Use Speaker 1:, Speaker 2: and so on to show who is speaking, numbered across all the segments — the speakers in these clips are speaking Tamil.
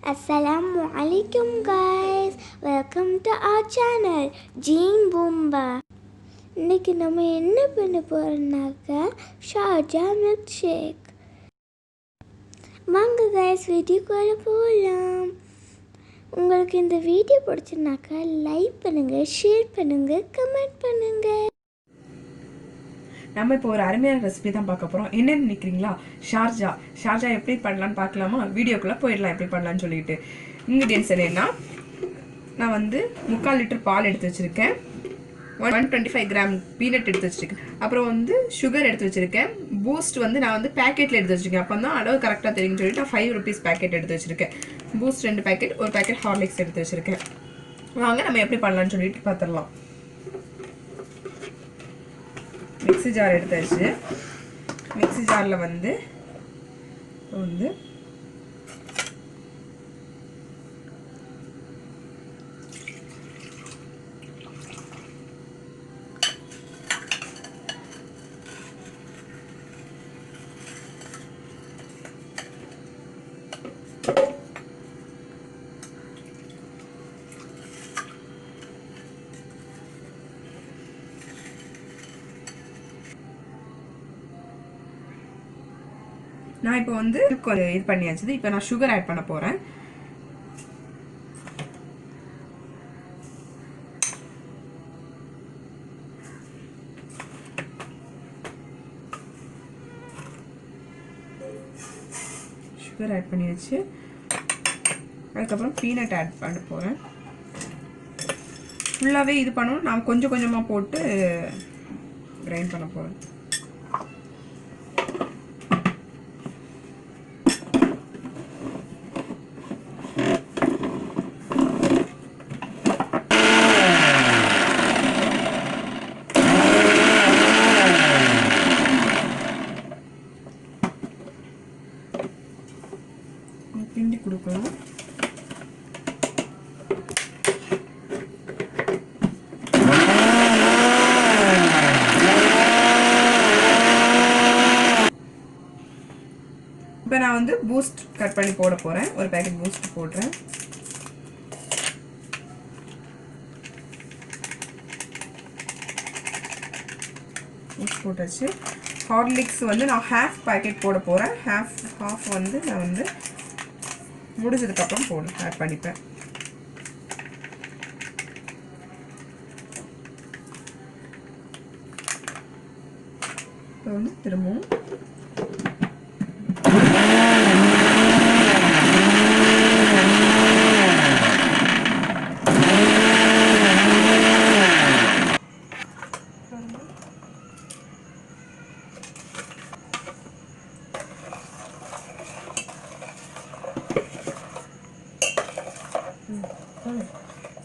Speaker 1: Assalamualaikum guys, welcome to our channel Jean Boomba. இன்னைக்கு நம்ம என்ன பண்ண போறோம்னாக்க ஷார்ஜா மில்க் ஷேக். வாங்க guys, வீடியோக்குள்ள போகலாம். உங்களுக்கு இந்த வீடியோ பிடிச்சிருந்தாக்க லைக் பண்ணுங்க, ஷேர் பண்ணுங்க, கமெண்ட் பண்ணுங்க.
Speaker 2: நம்ம இப்போ ஒரு அருமையான ரெசிபி தான் பார்க்க போகிறோம். என்னன்னு நினைக்கிறீங்களா? ஷார்ஜா எப்படி பண்ணலான்னு பார்க்கலாமா? வீடியோக்குள்ளே போயிடலாம் எப்படி பண்ணலான்னு சொல்லிட்டு. இன்க்ரீடியன்ஸ் என்னென்னா, நான் வந்து 3/4 லிட்டர் பால் எடுத்து வச்சுருக்கேன், 125 கிராம் பீனட் எடுத்து வச்சுருக்கேன், அப்புறம் வந்து சுகர் எடுத்து வச்சுருக்கேன், பூஸ்ட் வந்து நான் வந்து பேக்கெட்டில் எடுத்து வச்சுருக்கேன், அப்போ தான் அளவு கரெக்டாக தெரியும்னு சொல்லிட்டு நான் 5 rupees பேக்கெட் எடுத்து வச்சுருக்கேன். பூஸ்ட் 2 பேக்கெட், ஒரு பேக்கெட் ஹார்லிக்ஸ் எடுத்து வச்சுருக்கேன். வாங்க நம்ம எப்படி பண்ணலான்னு சொல்லிட்டு பார்த்துடலாம். மிக்ஸி ஜார் எடுத்தாச்சு. மிக்ஸி ஜாரில் வந்து நான் இப்போ வந்து இது பண்ணியாச்சு. இப்போ நான் சுகர் ஆட் பண்ண போகிறேன். சுகர் ஆட் பண்ணியாச்சு. அதுக்கப்புறம் பீனட் ஆட் பண்ண போகிறேன். ஃபுல்லாகவே இது பண்ணணும், நான் கொஞ்சம் கொஞ்சமாக போட்டு கிரைண்ட் பண்ண போகிறேன். கிண்டி கொடுக்கலாம். இப்போ நான் வந்து பூஸ்ட் கட் பண்ணி போட போகிறேன். ஒரு பேக்கெட் பூஸ்ட் போடுறேன். பூஸ்ட் போட்டாச்சு. ஹார்லிக்ஸ் வந்து நான் ஹாஃப் பேக்கெட் போட போகிறேன். ஹாஃப் வந்து நான் வந்து முடிஞ்சதுக்கப்புறம் ஆட் பண்ணிப்பேன். இப்போ வந்து திரும்பவும்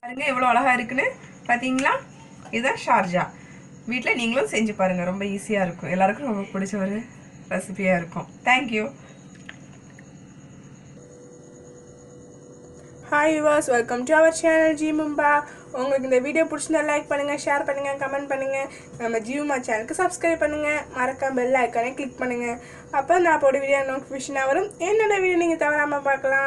Speaker 2: பாருங்க எவ்வளோ அழகா இருக்குன்னு பார்த்தீங்களா? இதுதான் ஷார்ஜா. வீட்டில் நீங்களும் செஞ்சு பாருங்கள், ரொம்ப ஈஸியாக இருக்கும். எல்லாருக்கும் ரொம்ப பிடிச்ச ஒரு ரெசிபியாக இருக்கும். Thank you.
Speaker 3: Hi yours, welcome to our channel ஜி மும்பா. உங்களுக்கு இந்த வீடியோ பிடிச்சிருந்தா லைக் பண்ணுங்கள், ஷேர் பண்ணுங்கள், கமெண்ட் பண்ணுங்கள். நம்ம ஜிமும்பா சேனலுக்கு சப்ஸ்கிரைப் பண்ணுங்கள், மறக்காம பெல் ஐக்கானே கிளிக் பண்ணுங்கள். அப்போ நான் போட வீடியோ நோட்டிஃபிகேஷனாக வரும். என்னோட வீடியோ நீங்கள் தவறாமல் பார்க்கலாம்.